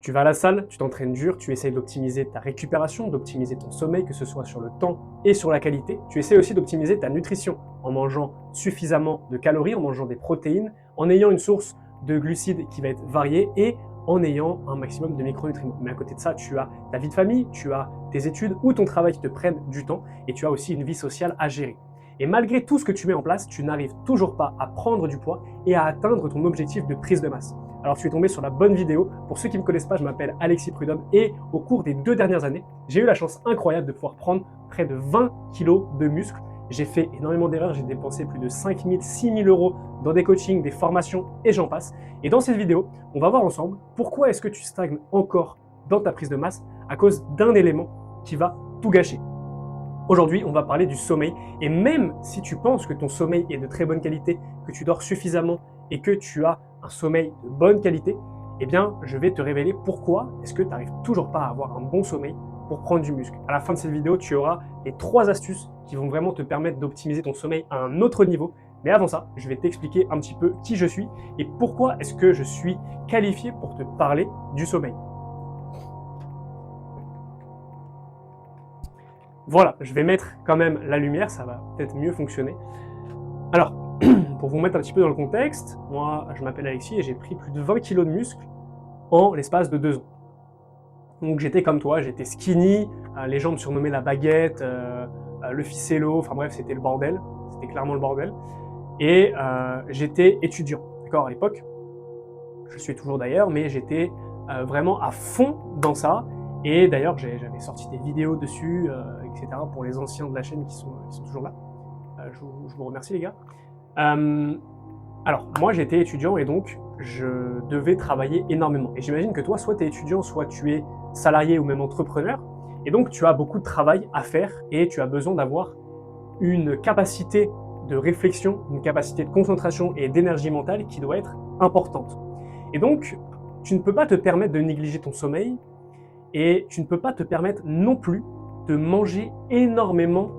Tu vas à la salle, tu t'entraînes dur, tu essayes d'optimiser ta récupération, d'optimiser ton sommeil, que ce soit sur le temps et sur la qualité. Tu essaies aussi d'optimiser ta nutrition en mangeant suffisamment de calories, en mangeant des protéines, en ayant une source de glucides qui va être variée et en ayant un maximum de micronutriments. Mais à côté de ça, tu as ta vie de famille, tu as tes études ou ton travail qui te prennent du temps et tu as aussi une vie sociale à gérer. Et malgré tout ce que tu mets en place, tu n'arrives toujours pas à prendre du poids et à atteindre ton objectif de prise de masse. Alors tu es tombé sur la bonne vidéo. Pour ceux qui ne me connaissent pas, je m'appelle Alexis Prudhomme et au cours des 2 dernières années, j'ai eu la chance incroyable de pouvoir prendre près de 20 kilos de muscles. J'ai fait énormément d'erreurs, j'ai dépensé plus de 5 000, 6 000 euros dans des coachings, des formations et j'en passe. Et dans cette vidéo, on va voir ensemble pourquoi est-ce que tu stagnes encore dans ta prise de masse à cause d'un élément qui va tout gâcher. Aujourd'hui, on va parler du sommeil et même si tu penses que ton sommeil est de très bonne qualité, que tu dors suffisamment et que tu as un sommeil de bonne qualité, eh bien, je vais te révéler pourquoi est-ce que tu n'arrives toujours pas à avoir un bon sommeil pour prendre du muscle. À la fin de cette vidéo, tu auras les 3 astuces qui vont vraiment te permettre d'optimiser ton sommeil à un autre niveau. Mais avant ça, je vais t'expliquer un petit peu qui je suis et pourquoi est-ce que je suis qualifié pour te parler du sommeil. Voilà, je vais mettre quand même la lumière, ça va peut-être mieux fonctionner. Alors, pour vous mettre un petit peu dans le contexte, moi je m'appelle Alexis et j'ai pris plus de 20 kilos de muscles en l'espace de 2 ans. Donc j'étais comme toi, j'étais skinny, les gens me surnommaient la baguette, le ficello, enfin bref c'était le bordel, c'était clairement le bordel. Et j'étais étudiant, d'accord, à l'époque, je suis toujours d'ailleurs, mais j'étais vraiment à fond dans ça. Et d'ailleurs j'avais sorti des vidéos dessus, etc. pour les anciens de la chaîne qui sont toujours là. Je vous remercie les gars. Alors, moi j'étais étudiant et donc je devais travailler énormément. Et j'imagine que toi, soit tu es étudiant, soit tu es salarié ou même entrepreneur. Et donc tu as beaucoup de travail à faire et tu as besoin d'avoir une capacité de réflexion, une capacité de concentration et d'énergie mentale qui doit être importante. Et donc, tu ne peux pas te permettre de négliger ton sommeil et tu ne peux pas te permettre non plus de manger énormément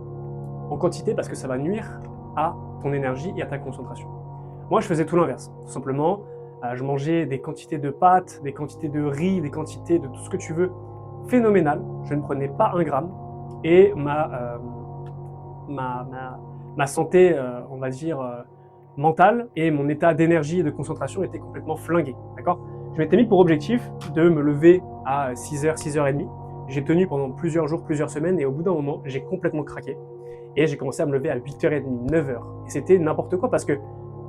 en quantité parce que ça va nuire à ton énergie et à ta concentration. Moi, je faisais tout l'inverse. Tout simplement, je mangeais des quantités de pâtes, des quantités de riz, des quantités de tout ce que tu veux phénoménales. Je ne prenais pas un gramme et ma santé, on va dire, mentale et mon état d'énergie et de concentration était complètement flingué. D'accord ? Je m'étais mis pour objectif de me lever à 6h, 6h30. J'ai tenu pendant plusieurs jours, plusieurs semaines et au bout d'un moment, j'ai complètement craqué. Et j'ai commencé à me lever à 8h30, 9h. Et c'était n'importe quoi parce que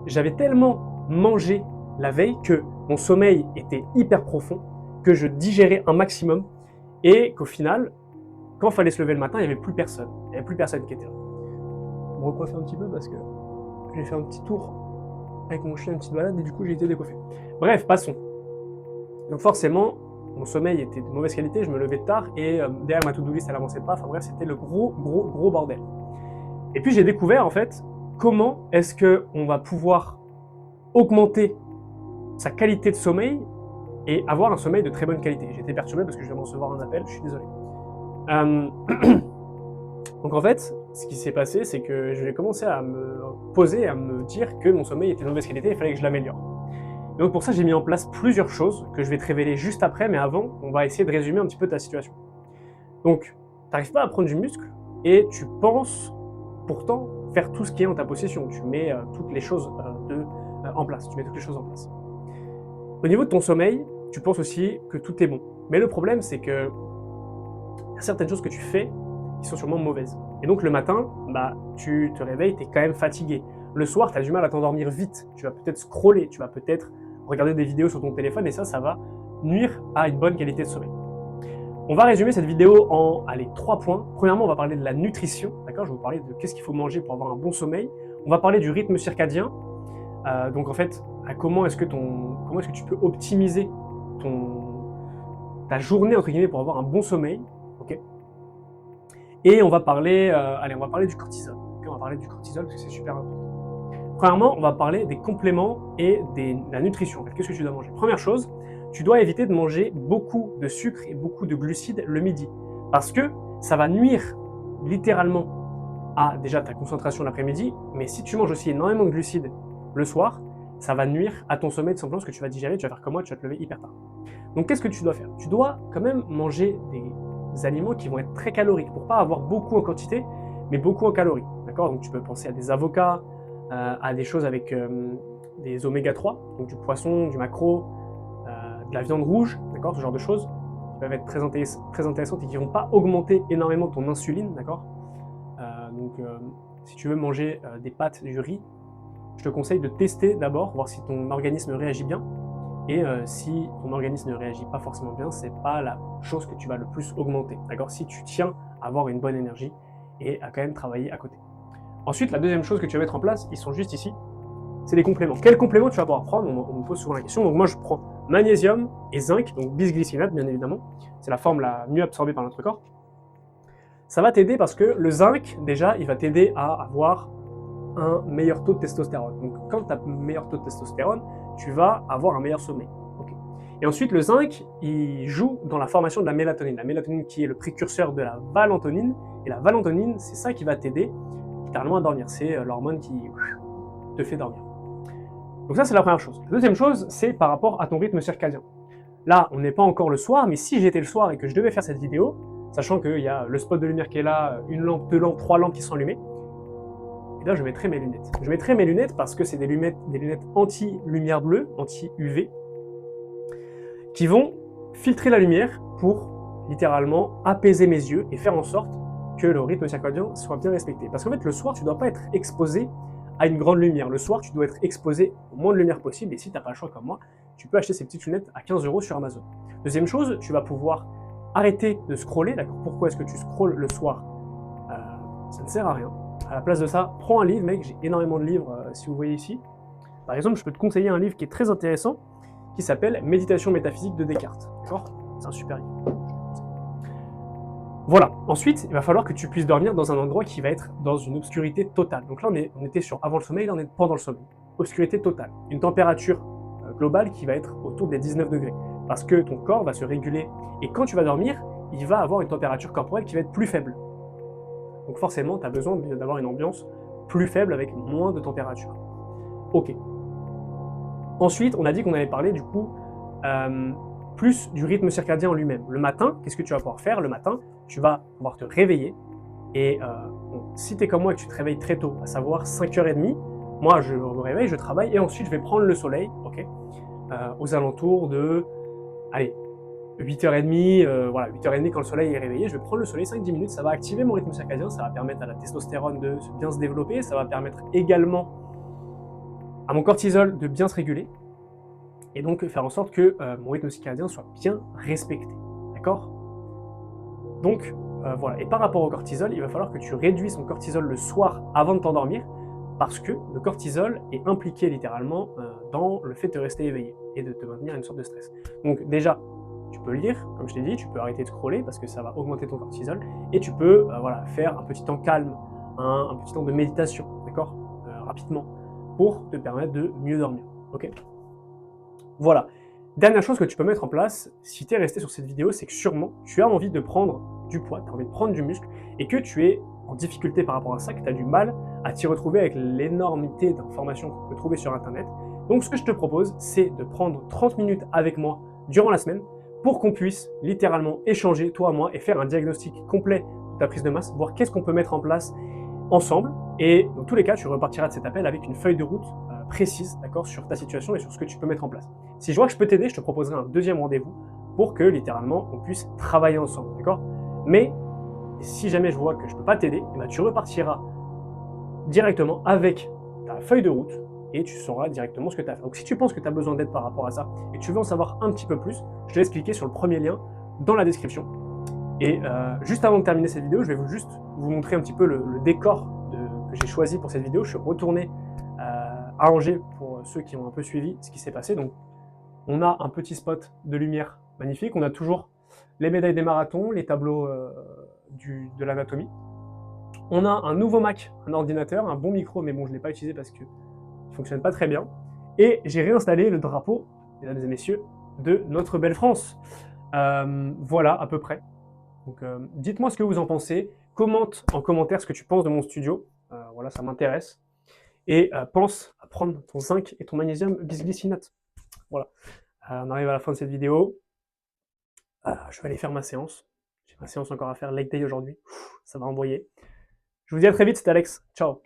j'avais tellement mangé la veille que mon sommeil était hyper profond, que je digérais un maximum et qu'au final, quand il fallait se lever le matin, il n'y avait plus personne. Il n'y avait plus personne qui était là. Je me recoiffe un petit peu parce que j'ai fait un petit tour avec mon chien, une petite balade et du coup j'ai été décoiffé. Bref, passons. Donc forcément, mon sommeil était de mauvaise qualité, je me levais tard et derrière ma to-do list elle avançait pas. Enfin bref, c'était le gros bordel. Et puis j'ai découvert en fait comment est-ce qu'on va pouvoir augmenter sa qualité de sommeil et avoir un sommeil de très bonne qualité. J'ai été perturbé parce que je viens de recevoir un appel, je suis désolé. Donc en fait, ce qui s'est passé, c'est que je vais commencer à me poser, à me dire que mon sommeil était de mauvaise qualité et il fallait que je l'améliore. Et donc pour ça, j'ai mis en place plusieurs choses que je vais te révéler juste après, mais avant, on va essayer de résumer un petit peu ta situation. Donc, tu n'arrives pas à prendre du muscle et tu penses pourtant faire tout ce qui est en ta possession. Tu mets toutes les choses en place. Tu mets toutes les choses en place. Au niveau de ton sommeil, tu penses aussi que tout est bon. Mais le problème, c'est que il y a certaines choses que tu fais qui sont sûrement mauvaises. Et donc le matin, tu te réveilles, tu es quand même fatigué. Le soir, tu as du mal à t'endormir vite. Tu vas peut-être scroller, tu vas peut-être regarder des vidéos sur ton téléphone et ça va nuire à une bonne qualité de sommeil. On va résumer cette vidéo en 3 points. Premièrement, on va parler de la nutrition. D'accord ? Je vais vous parler de qu'est-ce qu'il faut manger pour avoir un bon sommeil. On va parler du rythme circadien. Donc en fait, comment est-ce que tu peux optimiser ta journée entre guillemets pour avoir un bon sommeil. Okay ? Et on va parler, du cortisol. Okay ? On va parler du cortisol parce que c'est super important. Premièrement, on va parler des compléments et de la nutrition. En fait, qu'est-ce que tu dois manger ? Première chose, tu dois éviter de manger beaucoup de sucre et beaucoup de glucides le midi. Parce que ça va nuire littéralement à déjà ta concentration l'après-midi, mais si tu manges aussi énormément de glucides le soir, ça va nuire à ton sommeil tout simplement, parce que tu vas digérer, tu vas faire comme moi, tu vas te lever hyper tard. Donc qu'est-ce que tu dois faire? Tu dois quand même manger des aliments qui vont être très caloriques, pour pas avoir beaucoup en quantité, mais beaucoup en calories, d'accord? Donc tu peux penser à des avocats, à des choses avec des oméga 3, donc du poisson, du maquereau, de la viande rouge, d'accord? Ce genre de choses qui peuvent être très intéressantes et qui vont pas augmenter énormément ton insuline, d'accord? Si tu veux manger des pâtes, du riz, je te conseille de tester d'abord, voir si ton organisme réagit bien. Et si ton organisme ne réagit pas forcément bien, c'est pas la chose que tu vas le plus augmenter, d'accord? Si tu tiens à avoir une bonne énergie et à quand même travailler à côté. Ensuite, la deuxième chose que tu vas mettre en place, ils sont juste ici, c'est les compléments. Quels compléments tu vas pouvoir prendre? On me pose souvent la question. Donc moi, je prends magnésium et zinc, donc bisglycinate, bien évidemment. C'est la forme la mieux absorbée par notre corps. Ça va t'aider parce que le zinc, déjà, il va t'aider à avoir un meilleur taux de testostérone. Donc quand tu as un meilleur taux de testostérone, tu vas avoir un meilleur sommeil. Okay. Et ensuite, le zinc, il joue dans la formation de la mélatonine. La mélatonine qui est le précurseur de la valentonine. Et la valentonine, c'est ça qui va t'aider littéralement à dormir. C'est l'hormone qui te fait dormir. Donc ça, c'est la première chose. La deuxième chose, c'est par rapport à ton rythme circadien. Là, on n'est pas encore le soir, mais si j'étais le soir et que je devais faire cette vidéo, sachant qu'il y a le spot de lumière qui est là, une lampe, 2 lampes, 3 lampes qui sont allumées, et là, je mettrai mes lunettes. Je mettrai mes lunettes parce que c'est des lunettes anti-lumière bleue, anti-UV, qui vont filtrer la lumière pour littéralement apaiser mes yeux et faire en sorte que le rythme circadien soit bien respecté. Parce qu'en fait, le soir, tu ne dois pas être exposé à une grande lumière. Le soir, tu dois être exposé au moins de lumière possible. Et si tu n'as pas le choix comme moi, tu peux acheter ces petites lunettes à 15 € sur Amazon. Deuxième chose, tu vas pouvoir arrêter de scroller. D'accord? Pourquoi est-ce que tu scrolles le soir? Ça ne sert à rien. À la place de ça, prends un livre, mec. J'ai énormément de livres, si vous voyez ici. Par exemple, je peux te conseiller un livre qui est très intéressant, qui s'appelle Méditation métaphysique de Descartes. D'accord? C'est un super livre. Voilà. Ensuite, il va falloir que tu puisses dormir dans un endroit qui va être dans une obscurité totale. Donc là, on était sur avant le sommeil, là on est pendant le sommeil. Obscurité totale. Une température globale qui va être autour des 19 degrés. Parce que ton corps va se réguler. Et quand tu vas dormir, il va avoir une température corporelle qui va être plus faible. Donc forcément, tu as besoin d'avoir une ambiance plus faible avec moins de température. Ok. Ensuite, on a dit qu'on allait parler du coup plus du rythme circadien en lui-même. Le matin, qu'est-ce que tu vas pouvoir faire? Le matin, tu vas pouvoir te réveiller. Et si tu es comme moi et que tu te réveilles très tôt, à savoir 5h30, moi je me réveille, je travaille et ensuite je vais prendre le soleil, ok, aux alentours de, allez, 8h30, voilà, 8h30 quand le soleil est réveillé, je vais prendre le soleil 5-10 minutes, ça va activer mon rythme circadien, ça va permettre à la testostérone de bien se développer, ça va permettre également à mon cortisol de bien se réguler, et donc faire en sorte que mon rythme circadien soit bien respecté, d'accord? Donc voilà, et par rapport au cortisol, il va falloir que tu réduises ton cortisol le soir avant de t'endormir, parce que le cortisol est impliqué littéralement dans le fait de rester éveillé et de te maintenir une sorte de stress. Donc déjà, tu peux lire, comme je t'ai dit, tu peux arrêter de scroller parce que ça va augmenter ton cortisol, et tu peux voilà, faire un petit temps calme, un petit temps de méditation, d'accord, rapidement, pour te permettre de mieux dormir, ok? Voilà. Dernière chose que tu peux mettre en place, si tu es resté sur cette vidéo, c'est que sûrement, tu as envie de prendre du poids, tu as envie de prendre du muscle, et que tu es en difficulté par rapport à ça, que tu as du mal à t'y retrouver avec l'énormité d'informations qu'on peut trouver sur Internet. Donc ce que je te propose, c'est de prendre 30 minutes avec moi durant la semaine pour qu'on puisse littéralement échanger, toi et moi, et faire un diagnostic complet de ta prise de masse, voir qu'est-ce qu'on peut mettre en place ensemble. Et dans tous les cas, tu repartiras de cet appel avec une feuille de route précise, d'accord, sur ta situation et sur ce que tu peux mettre en place. Si je vois que je peux t'aider, je te proposerai un deuxième rendez-vous pour que littéralement on puisse travailler ensemble, d'accord? Mais si jamais je vois que je ne peux pas t'aider, eh ben, tu repartiras directement avec ta feuille de route et tu sauras directement ce que tu as à faire. Donc si tu penses que tu as besoin d'aide par rapport à ça et que tu veux en savoir un petit peu plus, je te laisse cliquer sur le premier lien dans la description. Et juste avant de terminer cette vidéo, je vais juste vous montrer un petit peu le décor que j'ai choisi pour cette vidéo. Je suis retourné à Angers pour ceux qui ont un peu suivi ce qui s'est passé. Donc on a un petit spot de lumière magnifique, on a toujours les médailles des marathons, les tableaux de l'anatomie. On a un nouveau Mac, un ordinateur, un bon micro, mais bon, je ne l'ai pas utilisé parce qu'il ne fonctionne pas très bien. Et j'ai réinstallé le drapeau, mesdames et messieurs, de notre belle France. Voilà, à peu près. Donc, dites-moi ce que vous en pensez. Commente en commentaire ce que tu penses de mon studio. Voilà, ça m'intéresse. et pense à prendre ton zinc et ton magnésium bisglycinate. Voilà, on arrive à la fin de cette vidéo. Je vais aller faire ma séance. J'ai ma séance encore à faire, leg day aujourd'hui. Ça va envoyer. Je vous dis à très vite, c'était Alex. Ciao.